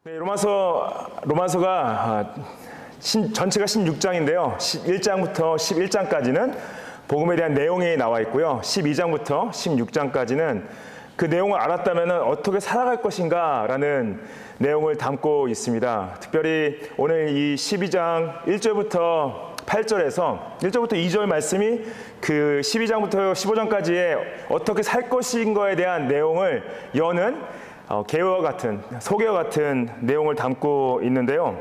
네, 로마서가 전체가 16장인데요. 1장부터 11장까지는 복음에 대한 내용이 나와 있고요. 12장부터 16장까지는 그 내용을 알았다면 어떻게 살아갈 것인가 라는 내용을 담고 있습니다. 특별히 오늘 이 12장 1절부터 8절에서 1절부터 2절 말씀이 그 12장부터 15장까지의 어떻게 살 것인가에 대한 내용을 여는 개와 같은, 소개와 같은 내용을 담고 있는데요.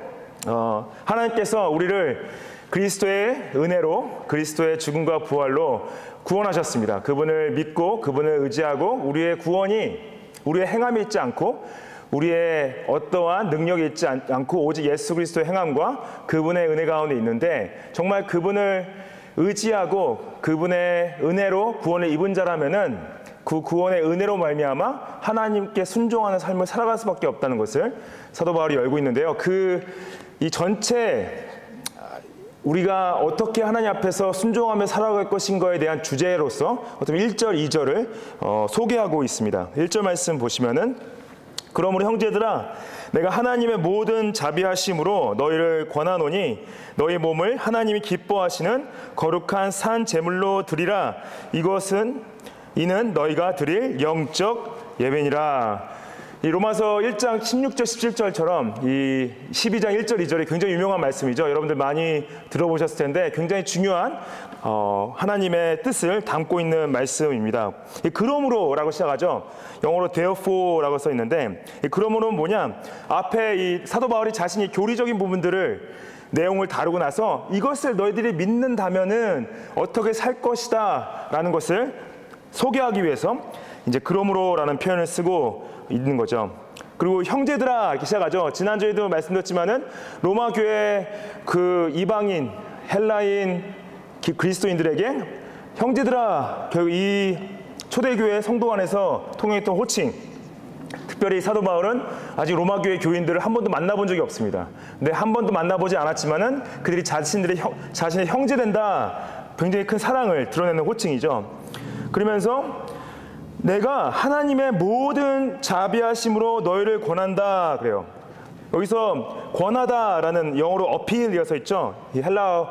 하나님께서 우리를 그리스도의 은혜로, 그리스도의 죽음과 부활로 구원하셨습니다. 그분을 믿고 그분을 의지하고 우리의 구원이 우리의 행함이 있지 않고 우리의 어떠한 능력이 있지 않고 오직 예수 그리스도의 행함과 그분의 은혜 가운데 있는데, 정말 그분을 의지하고 그분의 은혜로 구원을 입은 자라면은 그 구원의 은혜로 말미암아 하나님께 순종하는 삶을 살아갈 수밖에 없다는 것을 사도 바울이 열고 있는데요. 이 전체 우리가 어떻게 하나님 앞에서 순종하며 살아갈 것인가에 대한 주제로서 어떤 1절, 2절을 소개하고 있습니다. 1절 말씀 보시면은, 그러므로 형제들아 내가 하나님의 모든 자비하심으로 너희를 권하노니 너희 몸을 하나님이 기뻐하시는 거룩한 산 제물로 드리라. 이는 너희가 드릴 영적 예배니라. 이 로마서 1장 16절 17절처럼 이 12장 1절 2절이 굉장히 유명한 말씀이죠. 여러분들 많이 들어보셨을 텐데 굉장히 중요한 하나님의 뜻을 담고 있는 말씀입니다. 이 그러므로라고 시작하죠. 영어로 therefore라고 써 있는데, 이 그러므로는 뭐냐, 앞에 이 사도 바울이 자신이 교리적인 부분들을 내용을 다루고 나서 이것을 너희들이 믿는다면은 어떻게 살 것이다 라는 것을 소개하기 위해서 이제 그러므로라는 표현을 쓰고 있는 거죠. 그리고 형제들아 이렇게 시작하죠. 지난주에도 말씀드렸지만은 로마 교회 그 이방인, 헬라인 그리스도인들에게 형제들아, 결국 이 초대교회 성도 안에서 통용했던 호칭, 특별히 사도 바울은 아직 로마 교회 교인들을 한 번도 만나본 적이 없습니다. 근데 한 번도 만나보지 않았지만은 그들이 자신의 형제된다, 굉장히 큰 사랑을 드러내는 호칭이죠. 그러면서 내가 하나님의 모든 자비하심으로 너희를 권한다 그래요. 여기서 권하다라는 영어로 어필이어서 있죠. 이 헬라어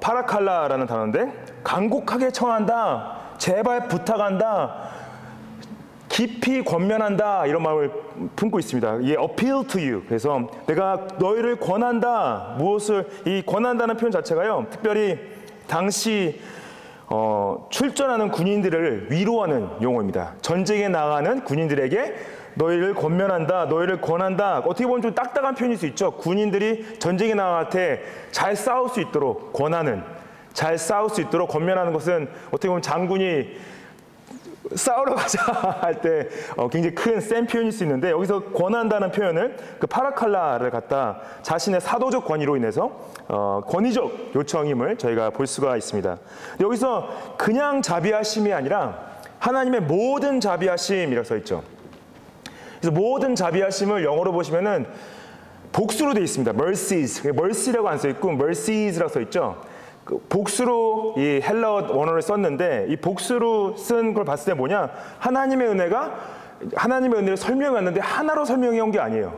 파라칼라라는 단어인데, 간곡하게 청한다, 제발 부탁한다, 깊이 권면한다, 이런 마음을 품고 있습니다. 이게 appeal to you. 그래서 내가 너희를 권한다. 이 권한다는 표현 자체가요, 특별히 당시 출전하는 군인들을 위로하는 용어입니다. 전쟁에 나가는 군인들에게 너희를 권면한다, 너희를 권한다. 어떻게 보면 좀 딱딱한 표현일 수 있죠. 군인들이 전쟁에 나갈 때 잘 싸울 수 있도록 권하는, 잘 싸울 수 있도록 권면하는 것은 어떻게 보면 장군이 싸우러 가자 할 때 굉장히 큰 센 표현일 수 있는데, 여기서 권한다는 표현을 그 파라칼라를 갖다 자신의 사도적 권위로 인해서 권위적 요청임을 저희가 볼 수가 있습니다. 여기서 그냥 자비하심이 아니라 하나님의 모든 자비하심이라고 써 있죠. 그래서 모든 자비하심을 영어로 보시면은 복수로 되어 있습니다. mercies, mercy라고 안 써 있고 mercies라고 써 있죠. 복수로 이 헬라어 원어를 썼는데, 이 복수로 쓴 걸 봤을 때 뭐냐, 하나님의 은혜를 설명했는데 하나로 설명해 온 게 아니에요.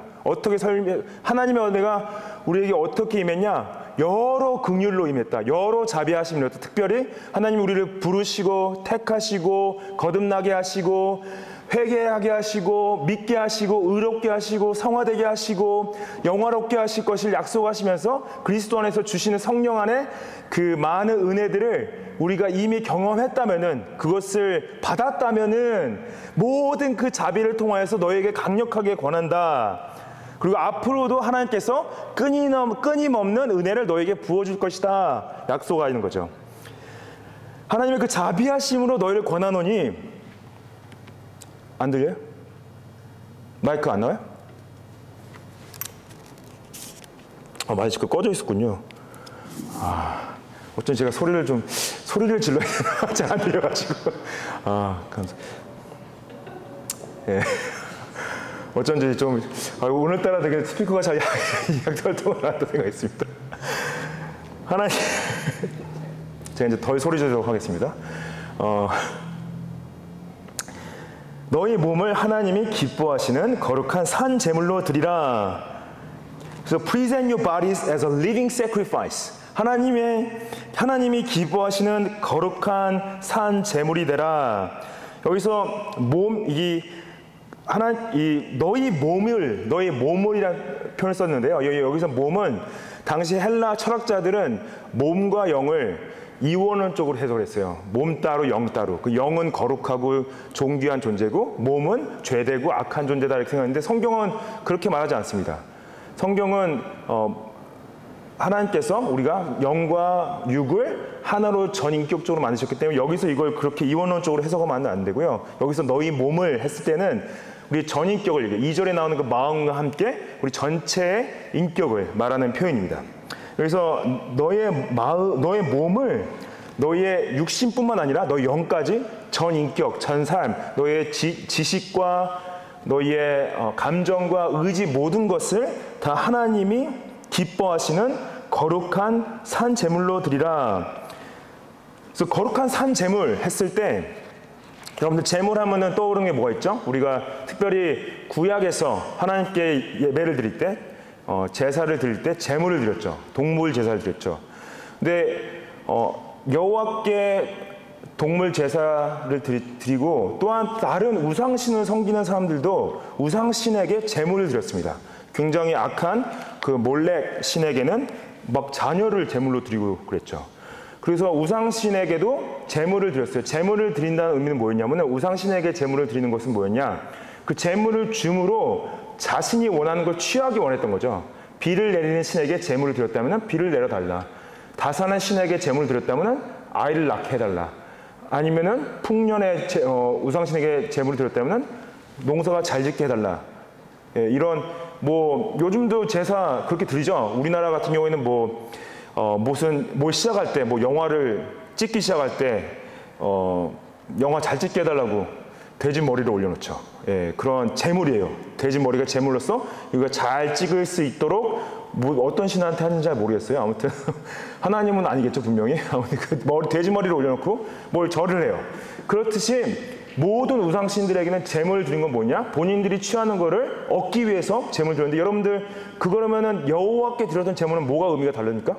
하나님의 은혜가 우리에게 어떻게 임했냐, 여러 긍휼로 임했다, 여러 자비하심으로. 특별히 하나님이 우리를 부르시고 택하시고 거듭나게 하시고 회개하게 하시고 믿게 하시고 의롭게 하시고 성화되게 하시고 영화롭게 하실 것을 약속하시면서 그리스도 안에서 주시는 성령 안에 그 많은 은혜들을 우리가 이미 경험했다면은, 그것을 받았다면은 모든 그 자비를 통하여서 너에게 강력하게 권한다. 그리고 앞으로도 하나님께서 끊임없는 은혜를 너에게 부어줄 것이다 약속하는 거죠. 하나님의 그 자비하심으로 너희를 권하노니. 안 들려요? 마이크 안 나와요? 마이크 꺼져 있었군요. 어쩐지 제가 소리를 질러야 되나? 잘 안 들려가지고. 감사합니다. 예. 어쩐지 좀, 오늘따라 되게 스피커가 잘 약돌통을 한다 생각했습니다. 하나님, 제가 이제 덜 소리 지르도록 하겠습니다. 너희 몸을 하나님이 기뻐하시는 거룩한 산 제물로 드리라. 그래서 present your bodies as a living sacrifice. 하나님이 기뻐하시는 거룩한 산 제물이 되라. 여기서 너희 몸을이라는 표현을 썼는데요. 여기서 몸은 당시 헬라 철학자들은 몸과 영을 이원론적으로 해석했어요. 몸 따로 영 따로. 그 영은 거룩하고 존귀한 존재고 몸은 죄되고 악한 존재다 이렇게 생각하는데 성경은 그렇게 말하지 않습니다. 성경은 하나님께서 우리가 영과 육을 하나로 전인격적으로 만드셨기 때문에 여기서 이걸 그렇게 이원론적으로 해석하면 안 되고요. 여기서 너희 몸을 했을 때는 우리 전인격을 얘기해요. 2절에 나오는 그 마음과 함께 우리 전체의 인격을 말하는 표현입니다. 그래서 너의 몸을 너의 육신뿐만 아니라 너의 영까지 전인격, 전삶, 너의 지식과 너의 감정과 의지 모든 것을 다 하나님이 기뻐하시는 거룩한 산 제물로 드리라. 그래서 거룩한 산 제물 했을 때 여러분들 제물 하면은 떠오르는 게 뭐가 있죠? 우리가 특별히 구약에서 하나님께 예배를 드릴 때 제사를 드릴 때 제물을 드렸죠. 동물 제사를 드렸죠. 근데 여호와께 동물 제사를 드리고 또한 다른 우상신을 섬기는 사람들도 우상신에게 제물을 드렸습니다. 굉장히 악한 그 몰렉 신에게는 막 자녀를 제물로 드리고 그랬죠. 그래서 우상신에게도 제물을 드렸어요. 제물을 드린다는 의미는 뭐였냐면 우상신에게 제물을 드리는 것은 뭐였냐? 그 제물을 줌으로 자신이 원하는 걸 취하기 원했던 거죠. 비를 내리는 신에게 제물을 드렸다면 비를 내려달라. 다산한 신에게 제물을 드렸다면 아이를 낳게 해달라. 아니면은 풍년의 우상신에게 제물을 드렸다면 농사가 잘 짓게 해달라. 예, 이런 요즘도 제사 그렇게 드리죠. 우리나라 같은 경우에는 뭘 시작할 때 영화를 찍기 시작할 때 영화 잘 찍게 해달라고 돼지 머리를 올려놓죠. 예, 그런 제물이에요. 돼지 머리가 제물로서 이거 잘 찍을 수 있도록 어떤 신한테 하는지 잘 모르겠어요. 아무튼 하나님은 아니겠죠 분명히. 아무튼 돼지 머리를 올려놓고 뭘 절을 해요. 그렇듯이 모든 우상신들에게는 제물을 드린 건 뭐냐? 본인들이 취하는 거를 얻기 위해서 제물을 드렸는데 여러분들 그러면은 여호와께 드렸던 제물은 뭐가 의미가 다릅니까?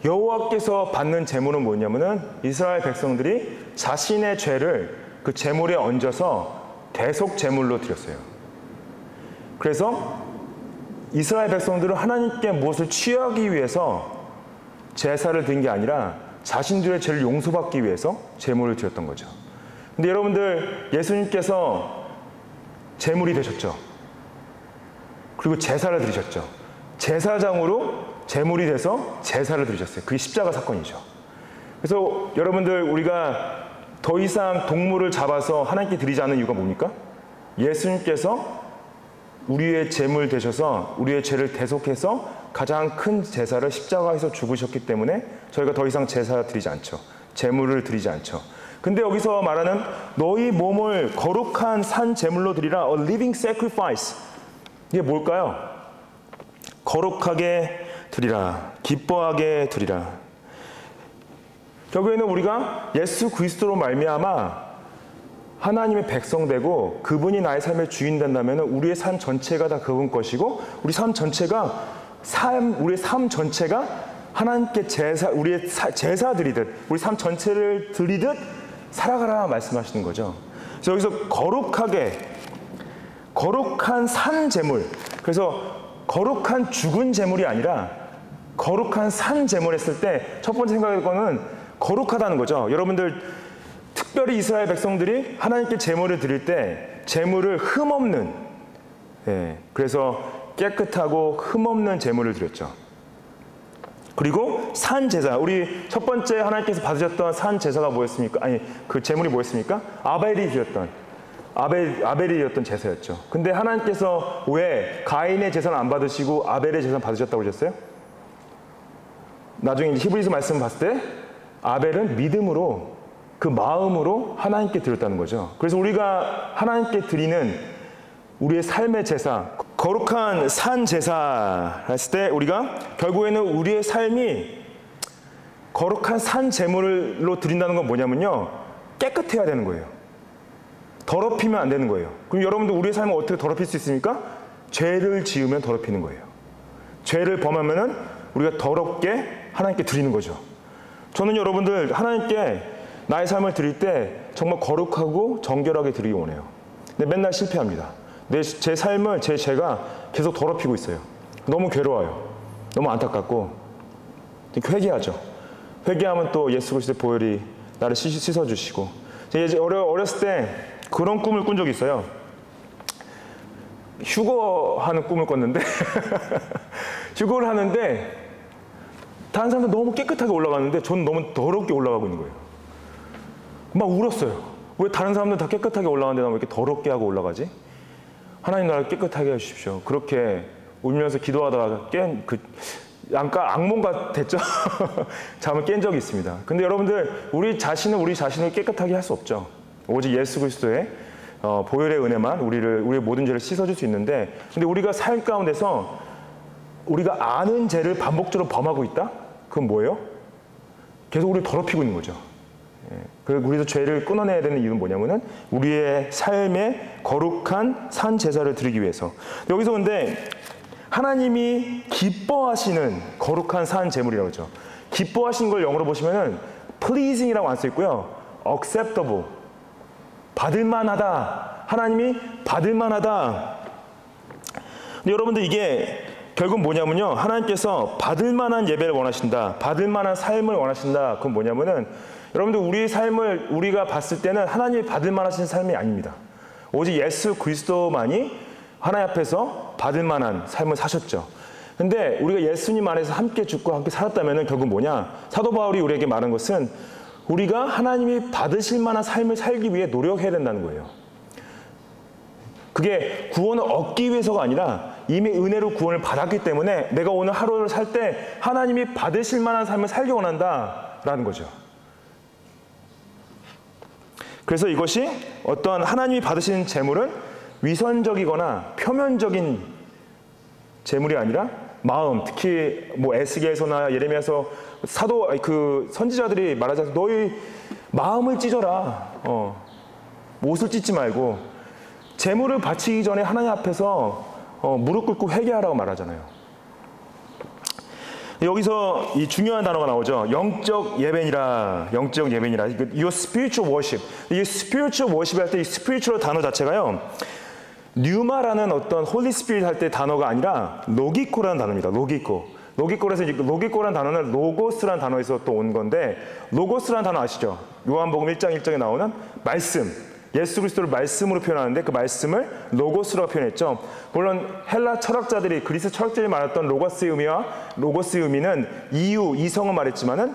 여호와께서 받는 제물은 뭐냐면은 이스라엘 백성들이 자신의 죄를 그 제물에 얹어서 대속 제물로 드렸어요. 그래서 이스라엘 백성들은 하나님께 무엇을 취하기 위해서 제사를 드린 게 아니라 자신들의 죄를 용서받기 위해서 제물을 드렸던 거죠. 근데 여러분들 예수님께서 제물이 되셨죠. 그리고 제사를 드리셨죠. 제사장으로 제물이 돼서 제사를 드리셨어요. 그게 십자가 사건이죠. 그래서 여러분들 우리가 더 이상 동물을 잡아서 하나님께 드리지 않는 이유가 뭡니까? 예수님께서 우리의 제물 되셔서 우리의 죄를 대속해서 가장 큰 제사를 십자가에서 죽으셨기 때문에 저희가 더 이상 제사 드리지 않죠. 제물을 드리지 않죠. 근데 여기서 말하는 너희 몸을 거룩한 산 제물로 드리라, a living sacrifice. 이게 뭘까요? 거룩하게 드리라, 기뻐하게 드리라. 결국에는 우리가 예수 그리스도로 말미암아 하나님의 백성 되고 그분이 나의 삶의 주인 된다면 우리의 삶 전체가 다 그분 것이고 우리의 삶 전체가 하나님께 우리의 제사 드리듯 우리 삶 전체를 드리듯 살아가라 말씀하시는 거죠. 그래서 여기서 거룩한 산 제물, 그래서 거룩한 죽은 제물이 아니라 거룩한 산 제물 했을 때 첫 번째 생각할 거는 거룩하다는 거죠. 여러분들 특별히 이스라엘 백성들이 하나님께 제물을 드릴 때 제물을 흠없는, 그래서 깨끗하고 흠없는 제물을 드렸죠. 그리고 산 제사, 우리 첫 번째 하나님께서 받으셨던 산 제사가 뭐였습니까? 그 제물이 뭐였습니까? 아벨이 드렸던 제사였죠. 근데 하나님께서 왜 가인의 제사는 안 받으시고 아벨의 제사는 받으셨다고 그러셨어요? 나중에 히브리서 말씀 봤을 때 아벨은 믿음으로 그 마음으로 하나님께 드렸다는 거죠. 그래서 우리가 하나님께 드리는 우리의 삶의 제사, 거룩한 산 제사 했을 때 우리가 결국에는 우리의 삶이 거룩한 산 제물로 드린다는 건 뭐냐면요, 깨끗해야 되는 거예요. 더럽히면 안 되는 거예요. 그럼 여러분들 우리의 삶을 어떻게 더럽힐 수 있습니까? 죄를 지으면 더럽히는 거예요. 죄를 범하면은 우리가 더럽게 하나님께 드리는 거죠. 저는 여러분들 하나님께 나의 삶을 드릴 때 정말 거룩하고 정결하게 드리기 원해요. 근데 맨날 실패합니다. 제 삶을, 제 죄가 계속 더럽히고 있어요. 너무 괴로워요. 너무 안타깝고 회개하죠. 회개하면 또 예수 그리스도의 보혈이 나를 씻어주시고, 제가 어렸을 때 그런 꿈을 꾼 적이 있어요. 휴거하는 꿈을 꿨는데 휴거를 하는데 다른 사람들 너무 깨끗하게 올라가는데 저는 너무 더럽게 올라가고 있는 거예요. 막 울었어요. 왜 다른 사람들 다 깨끗하게 올라가는데 나는 왜 이렇게 더럽게 하고 올라가지? 하나님 나를 깨끗하게 해주십시오. 그렇게 울면서 기도하다가 약간 악몽 같았죠. 잠을 깬 적이 있습니다. 근데 여러분들 우리 자신을 깨끗하게 할 수 없죠. 오직 예수 그리스도의 보혈의 은혜만 우리의 모든 죄를 씻어줄 수 있는데, 근데 우리가 삶 가운데서 우리가 아는 죄를 반복적으로 범하고 있다? 그건 뭐예요? 계속 우리를 더럽히고 있는 거죠. 그래서 우리도 죄를 끊어내야 되는 이유는 뭐냐면은 우리의 삶에 거룩한 산 제사를 드리기 위해서. 여기서 근데 하나님이 기뻐하시는 거룩한 산 제물이라고 하죠. 기뻐하시는 걸 영어로 보시면은 pleasing이라고 안 써 있고요. acceptable. 받을만하다. 하나님이 받을만하다. 근데 여러분들 이게 결국 뭐냐면요. 하나님께서 받을만한 예배를 원하신다. 받을만한 삶을 원하신다. 그건 뭐냐면은 여러분들 우리의 삶을 우리가 봤을 때는 하나님이 받을만하신 삶이 아닙니다. 오직 예수 그리스도만이 하나님 앞에서 받을만한 삶을 사셨죠. 근데 우리가 예수님 안에서 함께 죽고 함께 살았다면 결국 뭐냐? 사도 바울이 우리에게 말한 것은 우리가 하나님이 받으실 만한 삶을 살기 위해 노력해야 된다는 거예요. 그게 구원을 얻기 위해서가 아니라 이미 은혜로 구원을 받았기 때문에 내가 오늘 하루를 살 때 하나님이 받으실 만한 삶을 살기 원한다라는 거죠. 그래서 이것이 어떤 하나님이 받으시는 제물은 위선적이거나 표면적인 제물이 아니라 마음, 특히 뭐 에스겔서나 예레미야서 선지자들이 말하자면 너희 마음을 찢어라. 옷을 찢지 말고 제물을 바치기 전에 하나님 앞에서 무릎 꿇고 회개하라고 말하잖아요. 여기서 이 중요한 단어가 나오죠. 영적 예배니라. 영적 예배니라. Your spiritual worship. 이 spiritual worship 할 때 이 spiritual 단어 자체가요. 뉴마라는 어떤 홀리 스피릿 할 때 단어가 아니라 로기코라는 단어입니다. 로기코라서 로기코라는 단어는 로고스라는 단어에서 또 온 건데, 로고스라는 단어 아시죠? 요한복음 1장 1절에 나오는 말씀. 예수 그리스도를 말씀으로 표현하는데 그 말씀을 로고스라고 표현했죠. 물론 헬라 철학자들이, 그리스 철학자들이 말했던 로고스의 의미와 로고스의 의미는 이성을 말했지만은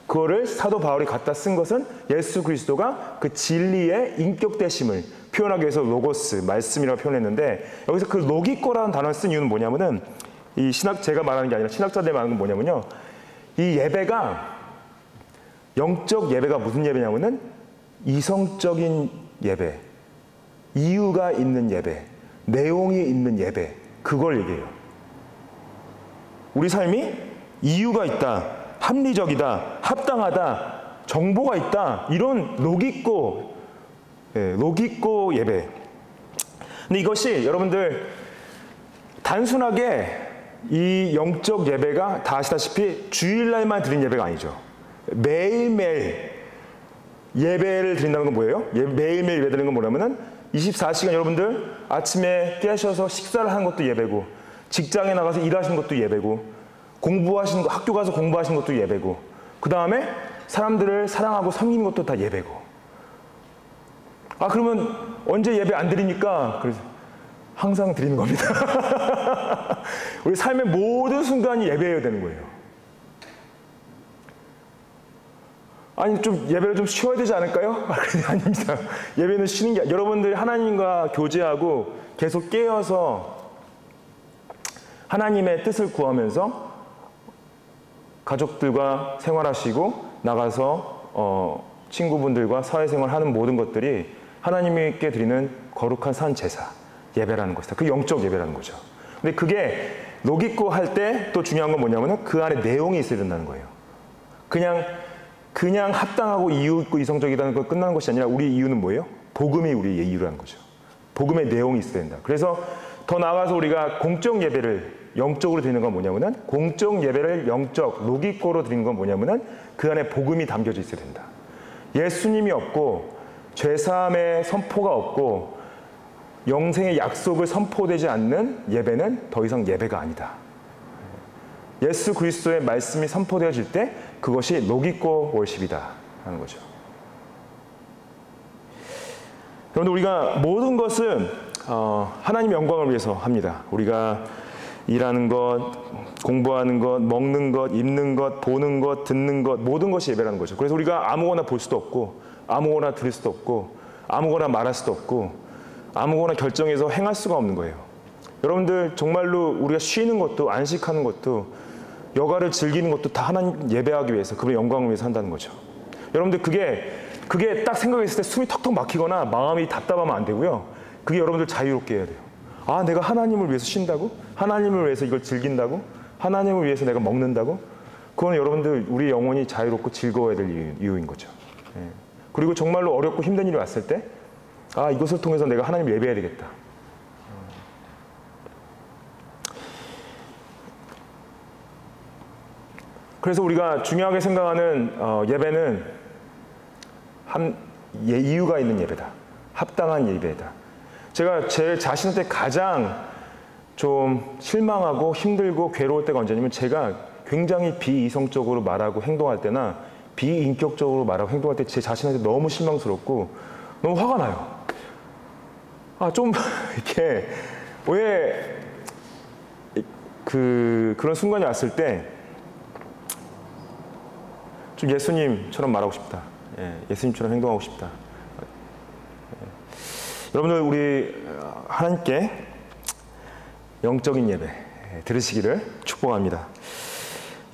그거를 사도 바울이 갖다 쓴 것은 예수 그리스도가 그 진리의 인격되심을 표현하기 위해서 로고스, 말씀이라고 표현했는데, 여기서 그 로기코라는 단어를 쓴 이유는 뭐냐면은 제가 말하는 게 아니라 신학자들이 말하는 건 뭐냐면요. 이 예배가, 영적 예배가 무슨 예배냐면은 이성적인 예배, 이유가 있는 예배, 내용이 있는 예배, 그걸 얘기해요. 우리 삶이 이유가 있다, 합리적이다, 합당하다, 정보가 있다, 이런 로기코 예배. 근데 이것이 여러분들 단순하게 이 영적 예배가 다 아시다시피 주일날만 드린 예배가 아니죠. 매일매일 예배를 드린다는 건 뭐예요? 매일매일 예배 드리는 건 뭐냐면은 24시간 여러분들 아침에 깨셔서 식사를 하는 것도 예배고, 직장에 나가서 일하시는 것도 예배고, 공부하시는 거, 학교 가서 공부하시는 것도 예배고, 그 다음에 사람들을 사랑하고 섬기는 것도 다 예배고. 그러면 언제 예배 안 드립니까? 그래서 항상 드리는 겁니다. 우리 삶의 모든 순간이 예배여야 되는 거예요. 아니, 좀 예배를 좀 쉬어야 되지 않을까요? 아닙니다. 예배는 쉬는 게, 여러분들이 하나님과 교제하고 계속 깨어서 하나님의 뜻을 구하면서 가족들과 생활하시고 나가서 친구분들과 사회생활 하는 모든 것들이 하나님께 드리는 거룩한 산 제사, 예배라는 것이다. 그 영적 예배라는 거죠. 근데 그게 로기코 할 때 또 중요한 건 뭐냐면은 그 안에 내용이 있어야 된다는 거예요. 그냥 합당하고 이유 있고 이성적이라는 걸 끝나는 것이 아니라 우리 이유는 뭐예요? 복음이 우리의 이유라는 거죠. 복음의 내용이 있어야 된다. 그래서 더 나아가서 우리가 공적 예배를 영적으로 드리는 건 뭐냐면은, 공적 예배를 영적 로기코로 드리는 건 뭐냐면은 그 안에 복음이 담겨져 있어야 된다. 예수님이 없고 죄사함의 선포가 없고 영생의 약속을 선포되지 않는 예배는 더 이상 예배가 아니다. 예수 그리스도의 말씀이 선포되어질 때 그것이 로기코 월십이다 하는 거죠. 여러분들, 우리가 모든 것은 하나님의 영광을 위해서 합니다. 우리가 일하는 것, 공부하는 것, 먹는 것, 입는 것, 보는 것, 듣는 것, 모든 것이 예배라는 거죠. 그래서 우리가 아무거나 볼 수도 없고, 아무거나 들을 수도 없고, 아무거나 말할 수도 없고, 아무거나 결정해서 행할 수가 없는 거예요. 여러분들, 정말로 우리가 쉬는 것도, 안식하는 것도, 여가를 즐기는 것도 다 하나님 예배하기 위해서, 그분의 영광을 위해서 한다는 거죠. 여러분들, 그게 딱 생각했을 때 숨이 턱턱 막히거나 마음이 답답하면 안 되고요. 그게 여러분들 자유롭게 해야 돼요. 아, 내가 하나님을 위해서 쉰다고? 하나님을 위해서 이걸 즐긴다고? 하나님을 위해서 내가 먹는다고? 그건 여러분들, 우리 영혼이 자유롭고 즐거워야 될 이유인 거죠. 예. 그리고 정말로 어렵고 힘든 일이 왔을 때, 아, 이것을 통해서 내가 하나님을 예배해야 되겠다. 그래서 우리가 중요하게 생각하는 예배는 이유가 있는 예배다. 합당한 예배다. 제가 제 자신한테 가장 좀 실망하고 힘들고 괴로울 때가 언제냐면, 제가 굉장히 비이성적으로 말하고 행동할 때나 비인격적으로 말하고 행동할 때 제 자신한테 너무 실망스럽고 너무 화가 나요. 아, 좀 이렇게 왜 그런 순간이 왔을 때 좀 예수님처럼 말하고 싶다. 예수님처럼 행동하고 싶다. 여러분들, 우리 하나님께 영적인 예배 들으시기를 축복합니다.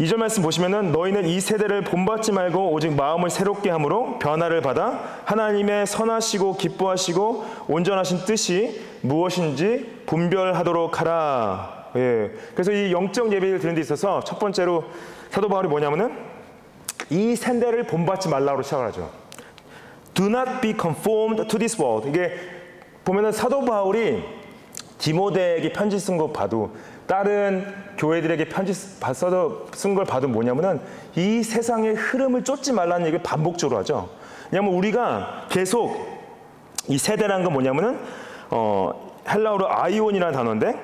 2절 말씀 보시면은, 너희는 이 세대를 본받지 말고 오직 마음을 새롭게 함으로 변화를 받아 하나님의 선하시고 기뻐하시고 온전하신 뜻이 무엇인지 분별하도록 하라. 예. 그래서 이 영적 예배를 드리는 데 있어서 첫 번째로 사도 바울이 뭐냐면은, 이 세대를 본받지 말라고 시작하죠. Do not be conformed to this world. 이게 보면은 사도 바울이 디모데에게 편지 쓴 거 봐도, 다른 교회들에게 편지 쓴 걸 봐도 뭐냐면은, 이 세상의 흐름을 쫓지 말라는 얘기를 반복적으로 하죠. 왜냐하면 우리가 계속 이 세대라는 건 뭐냐면은 헬라어로 아이온이라는 단어인데,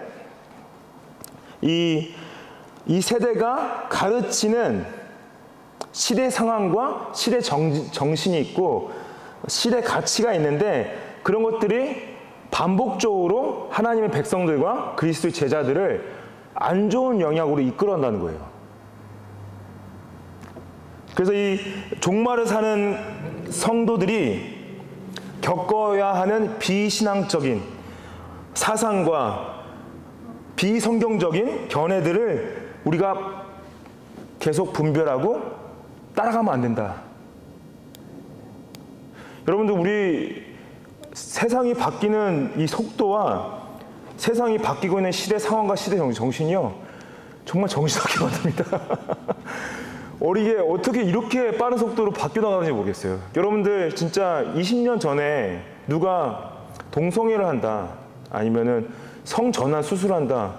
이 세대가 가르치는 시대 상황과 시대 정신이 있고 시대 가치가 있는데, 그런 것들이 반복적으로 하나님의 백성들과 그리스도의 제자들을 안 좋은 영향으로 이끌어간다는 거예요. 그래서 이 종말을 사는 성도들이 겪어야 하는 비신앙적인 사상과 비성경적인 견해들을 우리가 계속 분별하고 따라가면 안 된다. 여러분들, 우리 세상이 바뀌는 이 속도와 세상이 바뀌고 있는 시대 상황과 시대 정신이요, 정말 정신없게 만듭니다. 이게 어떻게 이렇게 빠른 속도로 바뀌어 나가는지 모르겠어요. 여러분들, 진짜 20년 전에 누가 동성애를 한다, 아니면은 성전환 수술한다,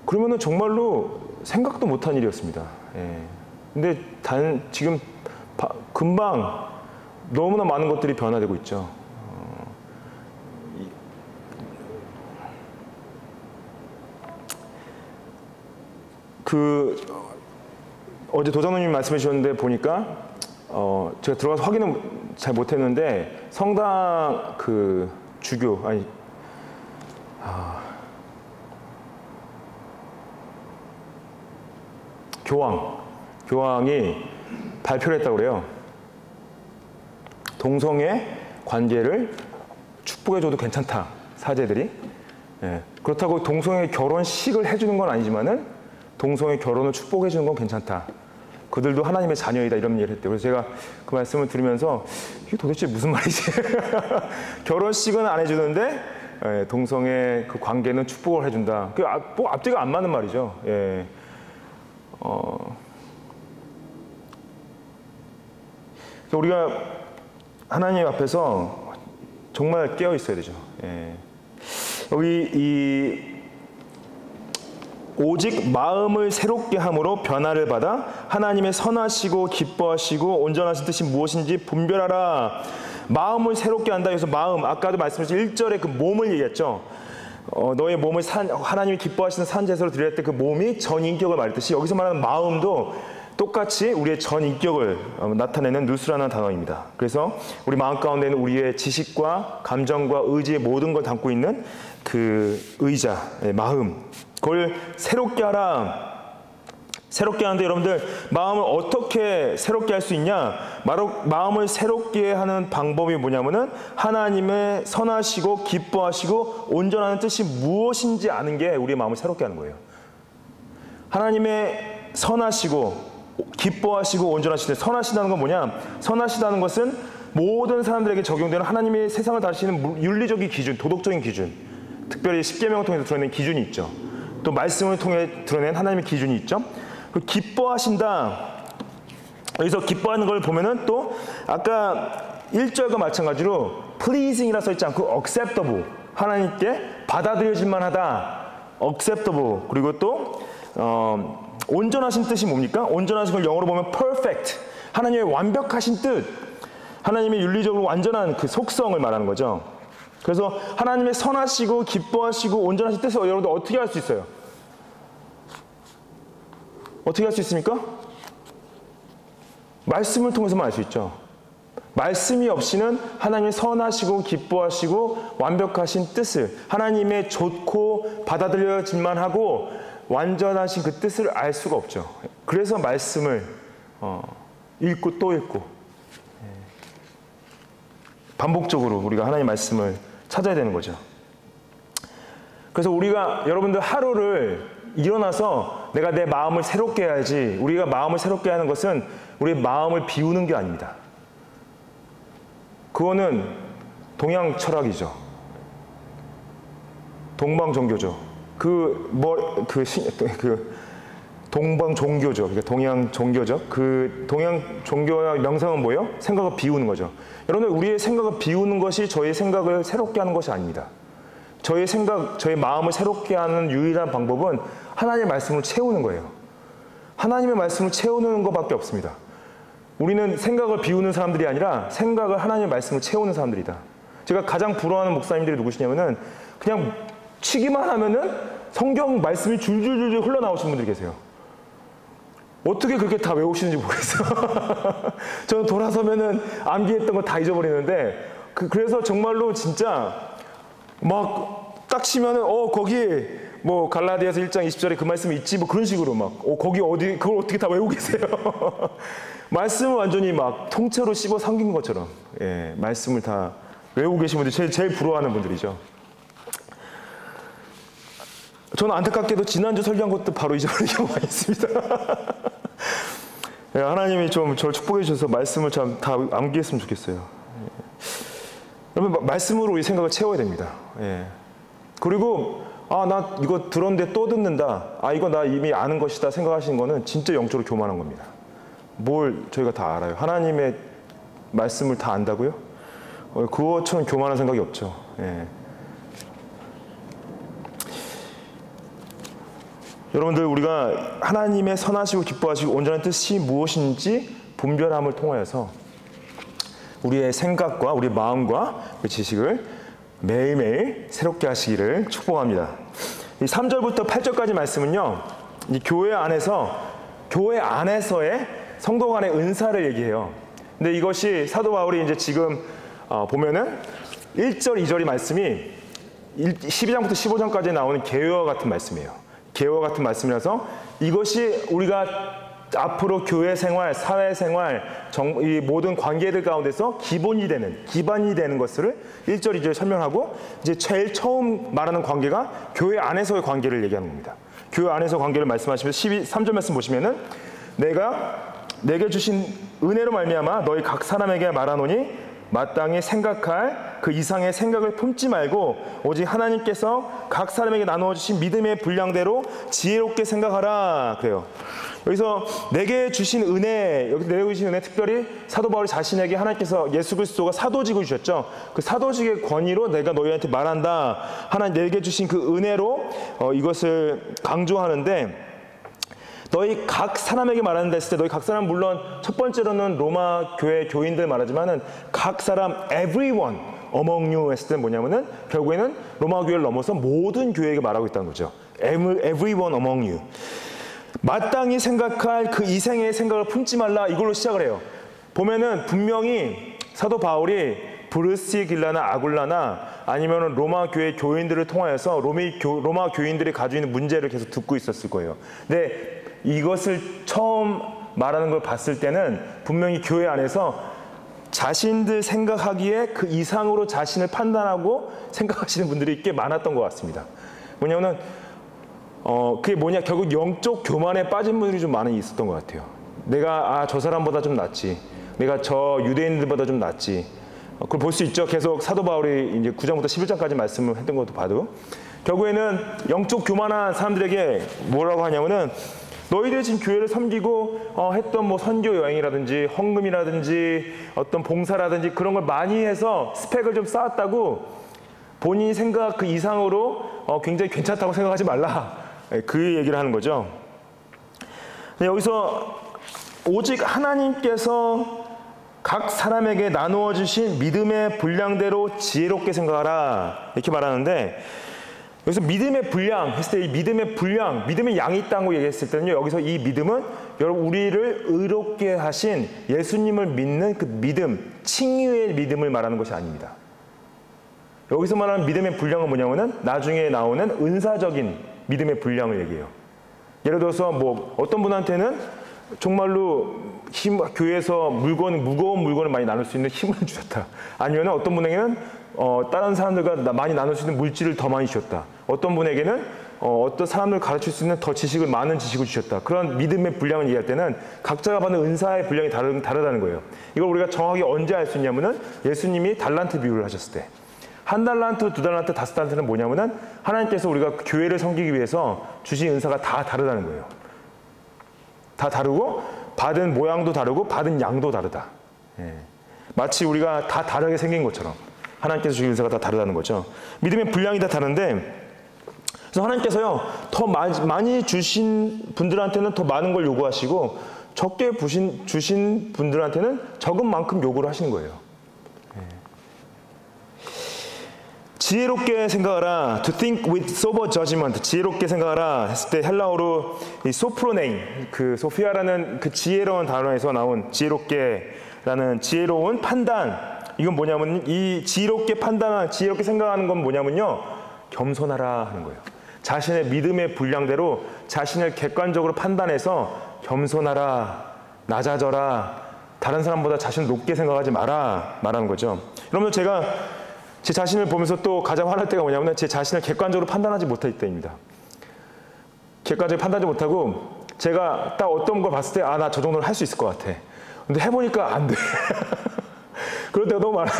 그러면은 정말로 생각도 못한 일이었습니다. 예. 근데 지금 금방 너무나 많은 것들이 변화되고 있죠. 어제 도장로님 말씀해 주셨는데 보니까 제가 들어가서 확인은 잘 못했는데, 성당 주교 교황이 발표를 했다고 그래요. 동성애 관계를 축복해줘도 괜찮다, 사제들이. 예. 그렇다고 동성애 결혼식을 해주는 건 아니지만은 동성애 결혼을 축복해주는 건 괜찮다. 그들도 하나님의 자녀이다, 이런 얘기를 했대요. 그래서 제가 그 말씀을 들으면서 이게 도대체 무슨 말이지? 결혼식은 안 해주는데 동성애 그 관계는 축복을 해준다. 뭐 앞뒤가 안 맞는 말이죠. 예. 우리가 하나님 앞에서 정말 깨어 있어야 되죠. 예. 여기 이 오직 마음을 새롭게 함으로 변화를 받아 하나님의 선하시고 기뻐하시고 온전하신 뜻이 무엇인지 분별하라. 마음을 새롭게 한다. 그래서 마음, 아까도 말씀드린 1절에 그 몸을 얘기했죠. 너의 몸을 하나님이 기뻐하시는 산 제사로 드릴 때 그 몸이 전 인격을 말했듯이 여기서 말하는 마음도 똑같이 우리의 전 인격을 나타내는 누스라는 단어입니다. 그래서 우리 마음 가운데는 우리의 지식과 감정과 의지의 모든 걸 담고 있는 그 의자, 마음, 그걸 새롭게 하라. 새롭게 하는데 여러분들 마음을 어떻게 새롭게 할 수 있냐? 바로 마음을 새롭게 하는 방법이 뭐냐면은 하나님의 선하시고 기뻐하시고 온전한 뜻이 무엇인지 아는 게 우리의 마음을 새롭게 하는 거예요. 하나님의 선하시고 기뻐하시고 온전하시되, 선하시다는 건 뭐냐? 선하시다는 것은 모든 사람들에게 적용되는 하나님의 세상을 다스리는 윤리적인 기준, 도덕적인 기준, 특별히 십계명을 통해서 드러낸 기준이 있죠. 또 말씀을 통해 드러낸 하나님의 기준이 있죠. 기뻐하신다. 여기서 기뻐하는 걸 보면은 또 아까 1절과 마찬가지로 pleasing이라 써있지 않고 acceptable, 하나님께 받아들여질만 하다, acceptable. 그리고 또 온전하신 뜻이 뭡니까? 온전하신 걸 영어로 보면 perfect, 하나님의 완벽하신 뜻, 하나님의 윤리적으로 완전한 그 속성을 말하는 거죠. 그래서 하나님의 선하시고 기뻐하시고 온전하신 뜻을 여러분들 어떻게 할 수 있어요? 어떻게 할 수 있습니까? 말씀을 통해서만 알 수 있죠. 말씀이 없이는 하나님의 선하시고 기뻐하시고 완벽하신 뜻을, 하나님의 좋고 받아들여질만 하고 완전하신 그 뜻을 알 수가 없죠. 그래서 말씀을 읽고 또 읽고 반복적으로 우리가 하나님의 말씀을 찾아야 되는 거죠. 그래서 우리가 여러분들 하루를 일어나서 내가 내 마음을 새롭게 해야지, 우리가 마음을 새롭게 하는 것은 우리의 마음을 비우는 게 아닙니다. 그거는 동양 철학이죠. 동방 종교죠. 동방 종교죠. 그러니까 동양 종교죠. 그 동양 종교의 명상은 뭐예요? 생각을 비우는 거죠. 여러분들, 우리의 생각을 비우는 것이 저희의 생각을 새롭게 하는 것이 아닙니다. 저희의 생각, 저희 마음을 새롭게 하는 유일한 방법은 하나님의 말씀을 채우는 거예요. 하나님의 말씀을 채우는 것밖에 없습니다. 우리는 생각을 비우는 사람들이 아니라 생각을 하나님의 말씀을 채우는 사람들이다. 제가 가장 부러워하는 목사님들이 누구시냐면은 그냥 치기만 하면은 성경 말씀이 줄줄줄줄 흘러나오시는 분들이 계세요. 어떻게 그렇게 다 외우시는지 모르겠어요. 저는 돌아서면은 암기했던 거 다 잊어버리는데, 그래서 정말로 진짜 막 딱 치면은 거기 뭐 갈라디아서 1장 20절에 그 말씀이 있지 뭐 그런 식으로 막 거기 어디 그걸 어떻게 다 외우고 계세요. 말씀을 완전히 막 통째로 씹어 삼킨 것처럼 말씀을 다 외우고 계신 분들이 제일 부러워하는 분들이죠. 저는 안타깝게도 지난주 설교한 것도 바로 잊어버린 경우가 있습니다. 하나님이 좀 저를 축복해 주셔서 말씀을 참 다 암기했으면 좋겠어요. 여러분, 말씀으로 우리 생각을 채워야 됩니다. 그리고 나 이거 들었는데 또 듣는다, 이거 나 이미 아는 것이다 생각하시는 거는 진짜 영적으로 교만한 겁니다. 뭘 저희가 다 알아요? 하나님의 말씀을 다 안다고요? 그것처럼 교만한 생각이 없죠. 여러분들, 우리가 하나님의 선하시고 기뻐하시고 온전한 뜻이 무엇인지 분별함을 통하여서 우리의 생각과 우리 마음과 그 지식을 매일매일 새롭게 하시기를 축복합니다. 이 3절부터 8절까지 말씀은요, 이 교회 안에서의 성도 간의 은사를 얘기해요. 근데 이것이 사도 바울이 이제 지금 보면은 1절, 2절이 말씀이 12장부터 15장까지 나오는 계획와 같은 말씀이에요. 계획와 같은 말씀이라서 이것이 우리가 앞으로 교회 생활, 사회 생활, 이 모든 관계들 가운데서 기반이 되는 것을 1절, 2절 설명하고, 이제 제일 처음 말하는 관계가 교회 안에서의 관계를 얘기하는 겁니다. 교회 안에서 관계를 말씀하시면서 3절 말씀 보시면은 내가 내게 주신 은혜로 말미암아 너희 각 사람에게 말하노니 마땅히 생각할 그 이상의 생각을 품지 말고 오직 하나님께서 각 사람에게 나누어 주신 믿음의 분량대로 지혜롭게 생각하라 그래요. 여기서 내게 주신 은혜, 여기 내게 주신 은혜 특별히 사도 바울이 자신에게 하나님께서 예수 그리스도가 사도직을 주셨죠. 그 사도직의 권위로 내가 너희한테 말한다. 하나님 내게 주신 그 은혜로 이것을 강조하는데 너희 각 사람에게 말하는다 했을 때 너희 각 사람 물론 첫 번째로는 로마 교회 교인들 말하지만은 각 사람 everyone among you 했을 때 뭐냐면은 결국에는 로마 교회를 넘어서 모든 교회에게 말하고 있다는 거죠. everyone among you. 마땅히 생각할 그 이생의 생각을 품지 말라 이걸로 시작을 해요. 보면은 분명히 사도 바울이 브르스길라나 아굴라나 아니면 로마 교회 교인들을 통하여서 로마 교인들이 가지고 있는 문제를 계속 듣고 있었을 거예요. 근데 이것을 처음 말하는 걸 봤을 때는 분명히 교회 안에서 자신들 생각하기에 그 이상으로 자신을 판단하고 생각하시는 분들이 꽤 많았던 것 같습니다. 뭐냐면은 그게 뭐냐, 결국 영적 교만에 빠진 분들이 좀 많이 있었던 것 같아요. 내가 저 사람보다 좀 낫지, 내가 저 유대인들보다 좀 낫지. 그걸 볼 수 있죠. 계속 사도 바울이 이제 9장부터 11장까지 말씀을 했던 것도 봐도 결국에는 영적 교만한 사람들에게 뭐라고 하냐면은 너희들이 지금 교회를 섬기고 했던 뭐 선교 여행이라든지 헌금이라든지 어떤 봉사라든지 그런 걸 많이 해서 스펙을 좀 쌓았다고 본인이 생각 그 이상으로 굉장히 괜찮다고 생각하지 말라. 그 얘기를 하는 거죠. 여기서 오직 하나님께서 각 사람에게 나누어 주신 믿음의 분량대로 지혜롭게 생각하라 이렇게 말하는데, 여기서 믿음의 분량 했을 때 이 믿음의 분량, 믿음의 양이 있다고 얘기했을 때는요, 여기서 이 믿음은 여러분 우리를 의롭게 하신 예수님을 믿는 그 믿음, 칭의의 믿음을 말하는 것이 아닙니다. 여기서 말하는 믿음의 분량은 뭐냐면은 나중에 나오는 은사적인 믿음의 분량을 얘기해요. 예를 들어서 뭐 어떤 분한테는 정말로 교회에서 무거운 물건을 많이 나눌 수 있는 힘을 주셨다. 아니면 어떤 분에게는 다른 사람들과 많이 나눌 수 있는 물질을 더 많이 주셨다. 어떤 분에게는 어떤 사람을 가르칠 수 있는 더 많은 지식을 주셨다. 그런 믿음의 분량을 얘기할 때는 각자가 받는 은사의 분량이 다르다는 거예요. 이걸 우리가 정확히 언제 알 수 있냐면은 예수님이 달란트 비유를 하셨을 때, 1달란트, 2달란트, 5달란트는 뭐냐면은 하나님께서 우리가 교회를 섬기기 위해서 주신 은사가 다 다르다는 거예요. 다 다르고 받은 모양도 다르고 받은 양도 다르다. 마치 우리가 다 다르게 생긴 것처럼 하나님께서 주신 은사가 다 다르다는 거죠. 믿음의 분량이 다 다른데, 그래서 하나님께서요 더 많이 주신 분들한테는 더 많은 걸 요구하시고 적게 주신 분들한테는 적은 만큼 요구를 하시는 거예요. 지혜롭게 생각하라, to think with sober judgment, 지혜롭게 생각하라 했을 때 헬라어로 이 소프로네인, 그 소피아라는 그 지혜로운 단어에서 나온 지혜롭게라는 지혜로운 판단, 이건 뭐냐면 이 지혜롭게 판단한, 지혜롭게 생각하는 건 뭐냐면요, 겸손하라 하는 거예요. 자신의 믿음의 분량대로 자신을 객관적으로 판단해서 겸손하라, 낮아져라, 다른 사람보다 자신을 높게 생각하지 마라 말하는 거죠. 여러분, 제가 제 자신을 보면서 또 가장 화날 때가 뭐냐면 제 자신을 객관적으로 판단하지 못할 때입니다. 객관적으로 판단하지 못하고 제가 딱 어떤 걸 봤을 때 나 저 정도는 할 수 있을 것 같아. 근데 해보니까 안 돼. 그럴 때가 너무 많아요.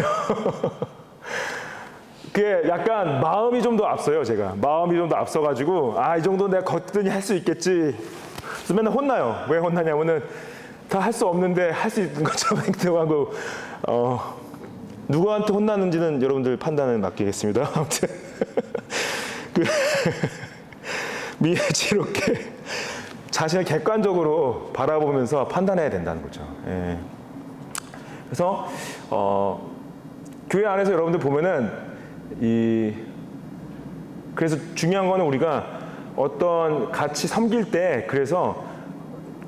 그게 약간 마음이 좀 더 앞서요. 제가 마음이 좀 더 앞서가지고 이 정도는 내가 거뜬히 할 수 있겠지. 그래서 맨날 혼나요. 왜 혼나냐면은 다 할 수 없는데 할 수 있는 것처럼 행동하고 누구한테 혼나는지는 여러분들 판단을 맡기겠습니다. 아무튼 지혜롭게 자신을 객관적으로 바라보면서 판단해야 된다는 거죠. 그래서 교회 안에서 여러분들 보면은 그래서 중요한 거는 우리가 어떤 같이 섬길 때, 그래서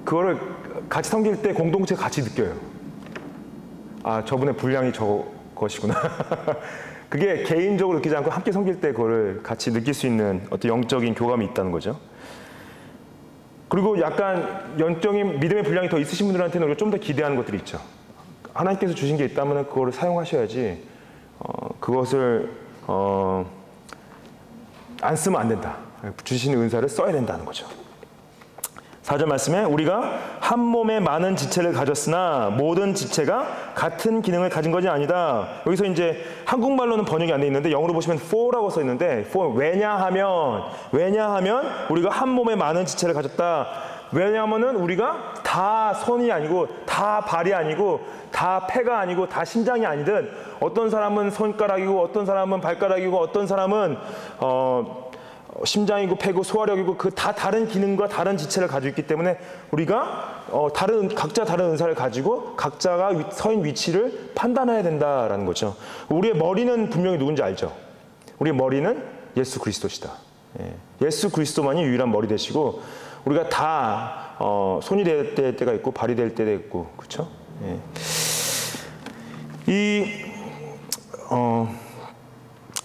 그거를 같이 섬길 때 공동체 같이 느껴요. 저분의 분량이 것이구나. 그게 개인적으로 느끼지 않고 함께 섬길 때 그거를 같이 느낄 수 있는 어떤 영적인 교감이 있다는 거죠. 그리고 약간 영적인 믿음의 분량이 더 있으신 분들한테는 우리가 좀 더 기대하는 것들이 있죠. 하나님께서 주신 게 있다면 그거를 사용하셔야지 그것을 안 쓰면 안 된다. 주신 은사를 써야 된다는 거죠. 4절 말씀에 우리가 한 몸에 많은 지체를 가졌으나 모든 지체가 같은 기능을 가진 것이 아니다. 여기서 이제 한국말로는 번역이 안 돼 있는데 영어로 보시면 for라고 써 있는데 for 왜냐하면 우리가 한 몸에 많은 지체를 가졌다. 왜냐하면은 우리가 다 손이 아니고 다 발이 아니고 다 폐가 아니고 다 심장이 아니든 어떤 사람은 손가락이고 어떤 사람은 발가락이고 어떤 사람은 심장이고 폐고 소화력이고 그 다 다른 기능과 다른 지체를 가지고 있기 때문에 우리가 각자 다른 은사를 가지고 각자가 서 있는 위치를 판단해야 된다라는 거죠. 우리의 머리는 분명히 누군지 알죠. 우리의 머리는 예수 그리스도시다. 예수 그리스도만이 유일한 머리 되시고 우리가 다 손이 될 때가 있고 발이 될 때가 있고 그렇죠.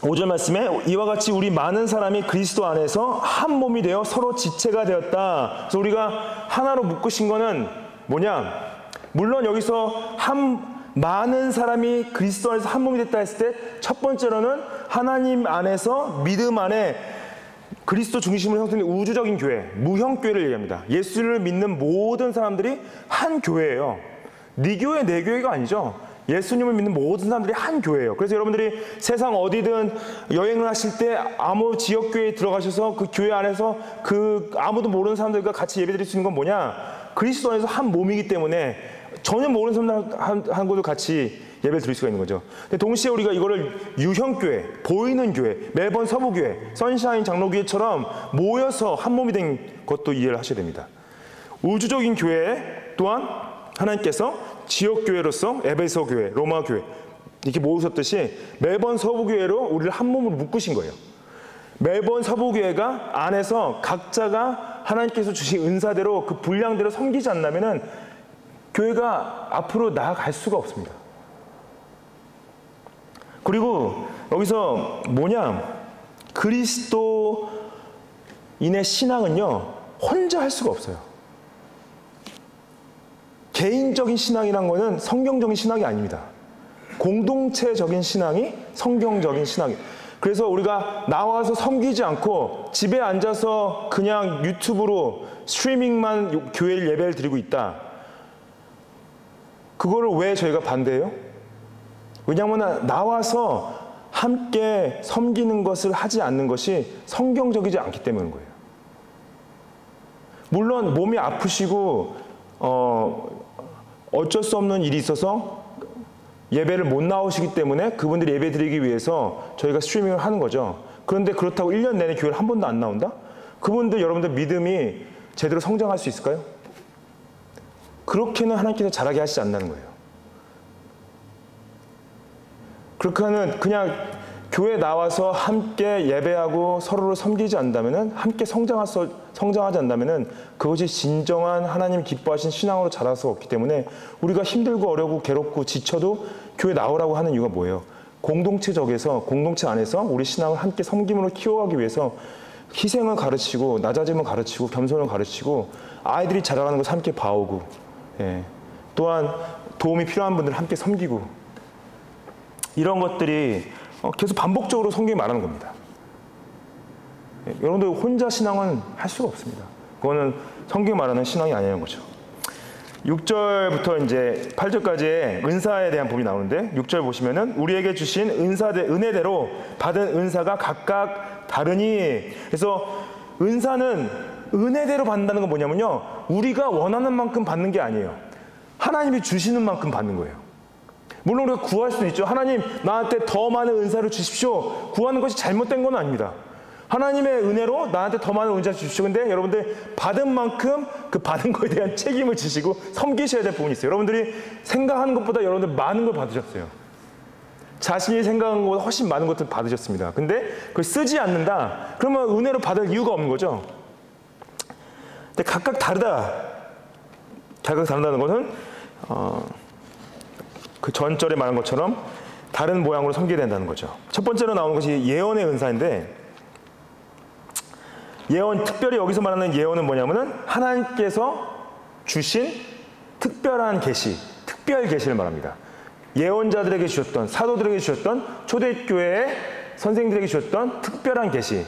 5절 말씀에 이와 같이 우리 많은 사람이 그리스도 안에서 한 몸이 되어 서로 지체가 되었다. 그래서 우리가 하나로 묶으신 거는 뭐냐? 물론 여기서 많은 사람이 그리스도 안에서 한 몸이 됐다 했을 때 첫 번째로는 하나님 안에서 믿음 안에 그리스도 중심으로 형성된 우주적인 교회, 무형교회를 얘기합니다. 예수를 믿는 모든 사람들이 한 교회예요. 네 교회, 내 교회가 아니죠. 예수님을 믿는 모든 사람들이 한 교회예요. 그래서 여러분들이 세상 어디든 여행을 하실 때 아무 지역교회에 들어가셔서 그 교회 안에서 그 아무도 모르는 사람들과 같이 예배드릴 수 있는 건 뭐냐? 그리스도 안에서 한 몸이기 때문에 전혀 모르는 사람들 한 곳을 같이 예배를 드릴 수가 있는 거죠. 근데 동시에 우리가 이거를 유형교회, 보이는 교회, 매번 서부교회, 선샤인 장로교회처럼 모여서 한 몸이 된 것도 이해를 하셔야 됩니다. 우주적인 교회 또한 하나님께서 지역교회로서 에베소 교회, 로마 교회 이렇게 모으셨듯이 매번 서부교회로 우리를 한 몸으로 묶으신 거예요. 매번 서부교회가 안에서 각자가 하나님께서 주신 은사대로 그 분량대로 섬기지 않는다면 교회가 앞으로 나아갈 수가 없습니다. 그리고 여기서 그리스도인의 신앙은요 혼자 할 수가 없어요. 개인적인 신앙이란 거는 성경적인 신앙이 아닙니다. 공동체적인 신앙이 성경적인 신앙이에요. 그래서 우리가 나와서 섬기지 않고 집에 앉아서 그냥 유튜브로 스트리밍만 교회 예배를 드리고 있다. 그거를 왜 저희가 반대해요? 왜냐하면 나와서 함께 섬기는 것을 하지 않는 것이 성경적이지 않기 때문인 거예요. 물론 몸이 아프시고 어쩔 수 없는 일이 있어서 예배를 못 나오시기 때문에 그분들이 예배 드리기 위해서 저희가 스트리밍을 하는 거죠. 그런데 그렇다고 1년 내내 교회를 한 번도 안 나온다? 그분들 여러분들 믿음이 제대로 성장할 수 있을까요? 그렇게는 하나님께서 잘하게 하시지 않는다는 거예요. 그렇게 하는 그냥 교회 나와서 함께 예배하고 서로를 섬기지 않는다면 함께 성장하지 않는다면 그것이 진정한 하나님 기뻐하신 신앙으로 자랄 수 없기 때문에 우리가 힘들고 어렵고 괴롭고 지쳐도 교회 나오라고 하는 이유가 뭐예요? 공동체 안에서 우리 신앙을 함께 섬김으로 키워가기 위해서 희생을 가르치고 낮아짐을 가르치고 겸손을 가르치고 아이들이 자라가는 것을 함께 봐오고 또한 도움이 필요한 분들을 함께 섬기고 이런 것들이 계속 반복적으로 성경이 말하는 겁니다. 여러분들 혼자 신앙은 할 수가 없습니다. 그거는 성경이 말하는 신앙이 아니라는 거죠. 6절부터 이제 8절까지의 은사에 대한 부분이 나오는데 6절 보시면은 우리에게 주신 은혜대로 받은 은사가 각각 다르니 그래서 은사는 은혜대로 받는다는 건 뭐냐면요. 우리가 원하는 만큼 받는 게 아니에요. 하나님이 주시는 만큼 받는 거예요. 물론 우리가 구할 수도 있죠. 하나님 나한테 더 많은 은사를 주십시오. 구하는 것이 잘못된 건 아닙니다. 하나님의 은혜로 나한테 더 많은 은사를 주십시오. 근데 여러분들 받은 만큼 그 받은 거에 대한 책임을 지시고 섬기셔야 될 부분이 있어요. 여러분들이 생각하는 것보다 여러분들 많은 걸 받으셨어요. 자신이 생각한 것보다 훨씬 많은 것들 받으셨습니다. 근데 그걸 쓰지 않는다? 그러면 은혜로 받을 이유가 없는 거죠. 근데 각각 다르다. 각각 다르다는 것은 그 전절에 말한 것처럼 다른 모양으로 섬겨야 된다는 거죠. 첫 번째로 나오는 것이 예언의 은사인데 예언, 특별히 여기서 말하는 예언은 뭐냐면은 하나님께서 주신 특별한 계시, 특별 계시를 말합니다. 예언자들에게 주셨던, 사도들에게 주셨던, 초대교회의 선생들에게 주셨던 특별한 계시.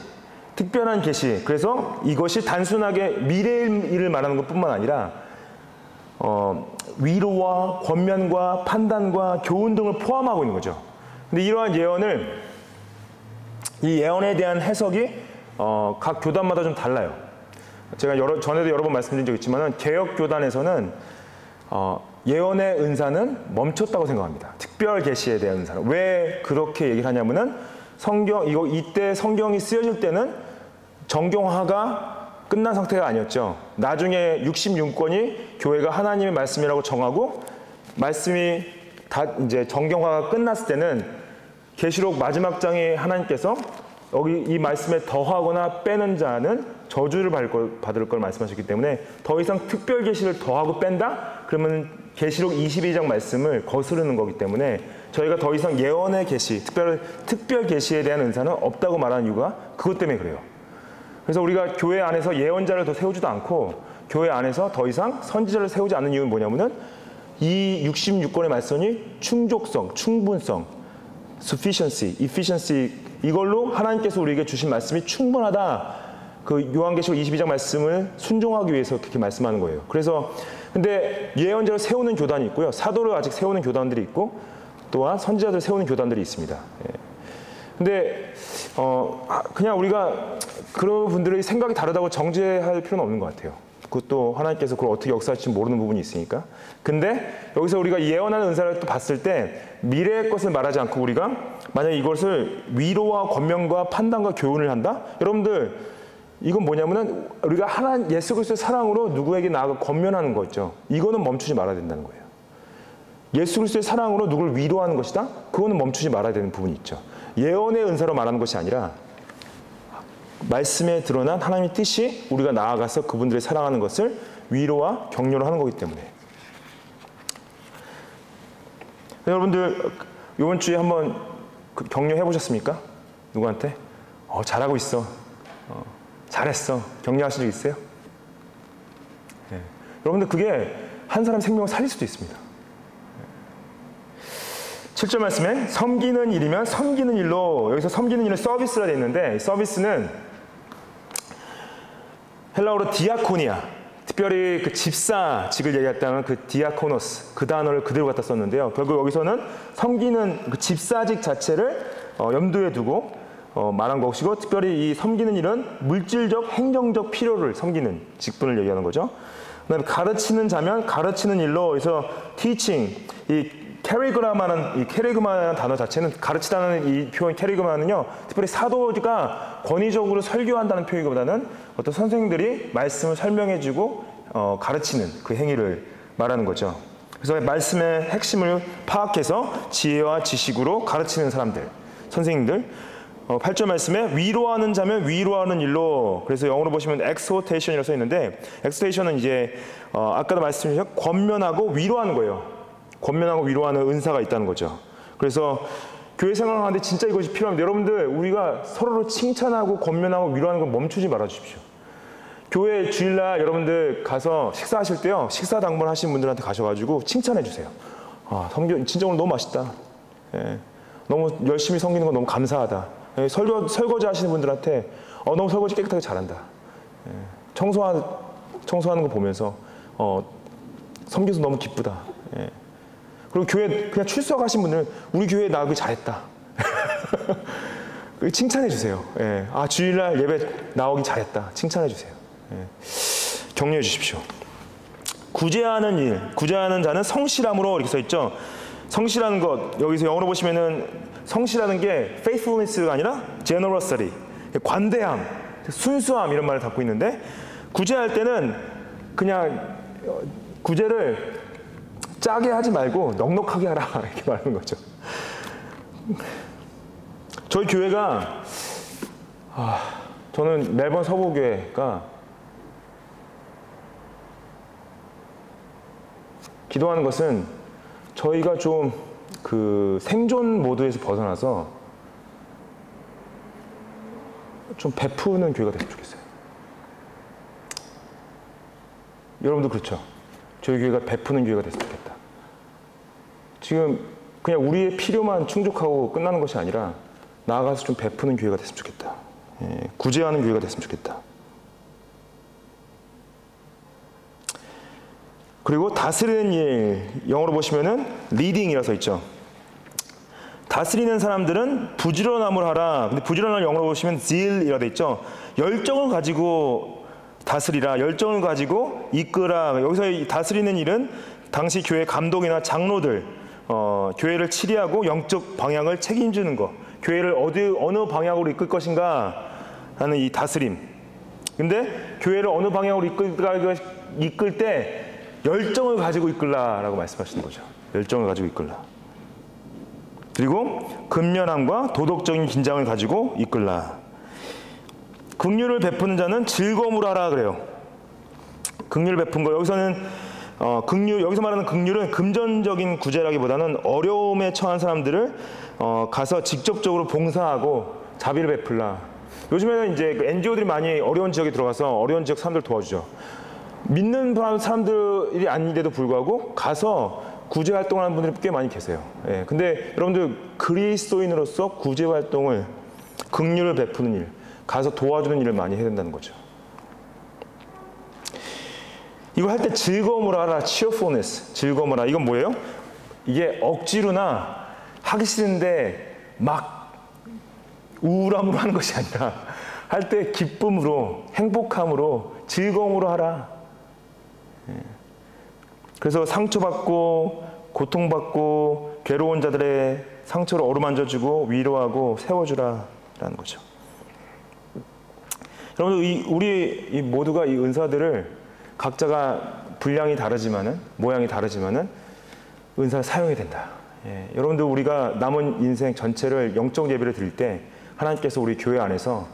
특별한 계시. 그래서 이것이 단순하게 미래의 일을 말하는 것뿐만 아니라 위로와 권면과 판단과 교훈 등을 포함하고 있는 거죠. 근데 이러한 예언을 이 예언에 대한 해석이 각 교단마다 좀 달라요. 제가 전에도 여러 번 말씀드린 적 있지만 개역 교단에서는 예언의 은사는 멈췄다고 생각합니다. 특별 계시에 대한 은사는. 왜 그렇게 얘기를 하냐면은 이때 성경이 쓰여질 때는 정경화가 끝난 상태가 아니었죠. 나중에 66권이 교회가 하나님의 말씀이라고 정하고 말씀이 다 이제 정경화가 끝났을 때는 계시록 마지막 장에 하나님께서 여기 이 말씀에 더하거나 빼는 자는 저주를 받을 걸 말씀하셨기 때문에 더 이상 특별 계시를 더하고 뺀다? 그러면 계시록 22장 말씀을 거스르는 거기 때문에 저희가 더 이상 예언의 계시, 특별 계시에 대한 은사는 없다고 말하는 이유가 그것 때문에 그래요. 그래서 우리가 교회 안에서 예언자를 더 세우지도 않고 교회 안에서 더 이상 선지자를 세우지 않는 이유는 뭐냐면은 이 66권의 말씀이 충족성, 충분성, sufficiency, efficiency 이걸로 하나님께서 우리에게 주신 말씀이 충분하다. 그 요한계시록 22장 말씀을 순종하기 위해서 그렇게 말씀하는 거예요. 그래서 근데 예언자를 세우는 교단이 있고요. 사도를 아직 세우는 교단들이 있고 또한 선지자들을 세우는 교단들이 있습니다. 근데 그냥 우리가 그런 분들의 생각이 다르다고 정죄할 필요는 없는 것 같아요. 그것도 하나님께서 그걸 어떻게 역사할지 모르는 부분이 있으니까. 근데 여기서 우리가 예언하는 은사를 또 봤을 때 미래의 것을 말하지 않고 우리가 만약에 이것을 위로와 권면과 판단과 교훈을 한다? 여러분들 이건 뭐냐면은 우리가 예수 그리스도의 사랑으로 누구에게 나아가 권면하는 거 있죠. 이거는 멈추지 말아야 된다는 거예요. 예수 그리스도의 사랑으로 누구를 위로하는 것이다? 그거는 멈추지 말아야 되는 부분이 있죠. 예언의 은사로 말하는 것이 아니라 말씀에 드러난 하나님의 뜻이 우리가 나아가서 그분들을 사랑하는 것을 위로와 격려로 하는 거기 때문에. 여러분들 이번 주에 한번 격려해 보셨습니까? 누구한테? 잘하고 있어. 잘했어. 격려하신 적 있어요? 네. 여러분들 그게 한 사람 생명을 살릴 수도 있습니다. 7절 말씀에 섬기는 일이면 섬기는 일로, 여기서 섬기는 일은 서비스라 되어 있는데 서비스는 헬라어로 디아코니아, 특별히 그 집사직을 얘기했다면 그 디아코노스, 그 단어를 그대로 갖다 썼는데요. 결국 여기서는 섬기는 그 집사직 자체를 염두에 두고 말한 것이고, 특별히 이 섬기는 일은 물질적, 행정적 필요를 섬기는 직분을 얘기하는 거죠. 그다음에 가르치는 자면 가르치는 일로, 그래서 teaching, 이 캐리그마라는 단어 자체는, 가르치다는 이 표현 캐리그마는요, 특별히 사도가 권위적으로 설교한다는 표현보다는 어떤 선생님들이 말씀을 설명해주고 가르치는 그 행위를 말하는 거죠. 그래서 말씀의 핵심을 파악해서 지혜와 지식으로 가르치는 사람들, 선생님들. 8절 말씀에 위로하는 자면 위로하는 일로, 그래서 영어로 보시면 exhortation이라고 써 있는데, exhortation은 이제 아까도 말씀드린 권면하고 위로하는 거예요. 권면하고 위로하는 은사가 있다는 거죠. 그래서 교회 생활하는데 진짜 이것이 필요합니다. 여러분들, 우리가 서로를 칭찬하고 권면하고 위로하는 걸 멈추지 말아 주십시오. 교회 주일날 여러분들 가서 식사하실 때요, 식사 당번하신 분들한테 가셔가지고 칭찬해 주세요. 성경 진짜 오늘 너무 맛있다. 예, 너무 열심히 섬기는 거 너무 감사하다. 예, 설거지 하시는 분들한테 너무 설거지 깨끗하게 잘한다. 예, 청소하는 거 보면서 섬겨서 너무 기쁘다. 예. 그리고 교회 그냥 출석하신 분들은 우리 교회 나오기 잘했다. 칭찬해 주세요. 예. 주일날 예배 나오기 잘했다. 칭찬해 주세요. 예. 격려해 주십시오. 구제하는 일, 구제하는 자는 성실함으로 이렇게 써 있죠. 성실한 것, 여기서 영어로 보시면은 성실하는 게 faithfulness가 아니라 generosity, 관대함, 순수함 이런 말을 갖고 있는데, 구제할 때는 그냥 구제를 짜게 하지 말고 넉넉하게 하라 이렇게 말하는 거죠. 저희 교회가 저는 멜번 서부교회가 기도하는 것은 저희가 좀 그 생존 모드에서 벗어나서 좀 베푸는 교회가 됐으면 좋겠어요. 여러분도 그렇죠? 저희 교회가 베푸는 교회가 됐으면 좋겠다. 지금 그냥 우리의 필요만 충족하고 끝나는 것이 아니라 나아가서 좀 베푸는 교회가 됐으면 좋겠다. 구제하는 교회가 됐으면 좋겠다. 그리고 다스리는 일, 영어로 보시면은 leading이라 써 있죠. 다스리는 사람들은 부지런함을 하라. 근데 부지런함을 영어로 보시면 zeal이라 돼 있죠. 열정을 가지고 다스리라. 열정을 가지고 이끌라. 여기서 이 다스리는 일은 당시 교회 감독이나 장로들, 교회를 치리하고 영적 방향을 책임지는 것. 교회를 어느 방향으로 이끌 것인가 하는 이 다스림. 근데 교회를 어느 방향으로 이끌 때 열정을 가지고 이끌라라고 말씀하시는 거죠. 열정을 가지고 이끌라. 그리고 근면함과 도덕적인 긴장을 가지고 이끌라. 긍휼을 베푸는 자는 즐거움으로 하라 그래요. 긍휼을 베푼 거 여기서는 여기서 말하는 긍휼은 금전적인 구제라기보다는 어려움에 처한 사람들을 가서 직접적으로 봉사하고 자비를 베풀라. 요즘에는 이제 NGO들이 많이 어려운 지역에 들어가서 어려운 지역 사람들 도와주죠. 믿는 사람들이 아닌데도 불구하고 가서 구제 활동을 하는 분들이 꽤 많이 계세요. 예, 근데 여러분들 그리스도인으로서 구제 활동을, 긍휼을 베푸는 일, 가서 도와주는 일을 많이 해야 된다는 거죠. 이걸 할 때 즐거움으로 하라, cheerfulness, 즐거움으로 하라. 이건 뭐예요? 이게 억지로나 하기 싫은데 막 우울함으로 하는 것이 아니라 할 때 기쁨으로, 행복함으로, 즐거움으로 하라. 그래서 상처받고 고통받고 괴로운 자들의 상처를 어루만져주고 위로하고 세워주라라는 거죠. 여러분들 우리 모두가 이 은사들을 각자가 분량이 다르지만은 모양이 다르지만은 은사를 사용해야 된다. 여러분들 우리가 남은 인생 전체를 영적 예배를 드릴 때 하나님께서 우리 교회 안에서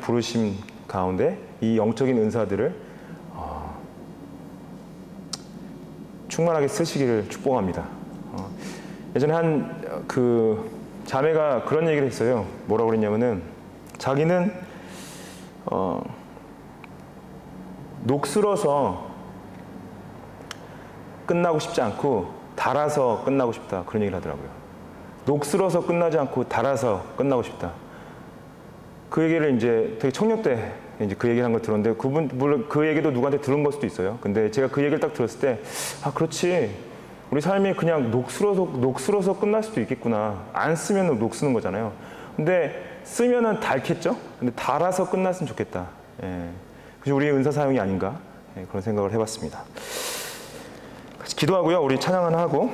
부르심 가운데 이 영적인 은사들을 충만하게 쓰시기를 축복합니다. 예전에 한 자매가 그런 얘기를 했어요. 뭐라고 그랬냐면은 자기는 녹슬어서 끝나고 싶지 않고 달아서 끝나고 싶다. 그런 얘기를 하더라고요. 녹슬어서 끝나지 않고 달아서 끝나고 싶다. 그 얘기를 이제 되게 청년 때 이제 그 얘기를 한 걸 들었는데 물론 그 얘기도 누구한테 들은 걸 수도 있어요. 근데 제가 그 얘기를 딱 들었을 때 그렇지. 우리 삶이 그냥 녹슬어서 끝날 수도 있겠구나. 안 쓰면 녹쓰는 거잖아요. 근데 쓰면은 닳겠죠? 근데 달아서 끝났으면 좋겠다. 그래서 우리의 은사 사용이 아닌가 그런 생각을 해봤습니다. 같이 기도하고요. 우리 찬양 하나 하고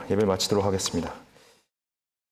예배를 마치도록 하겠습니다.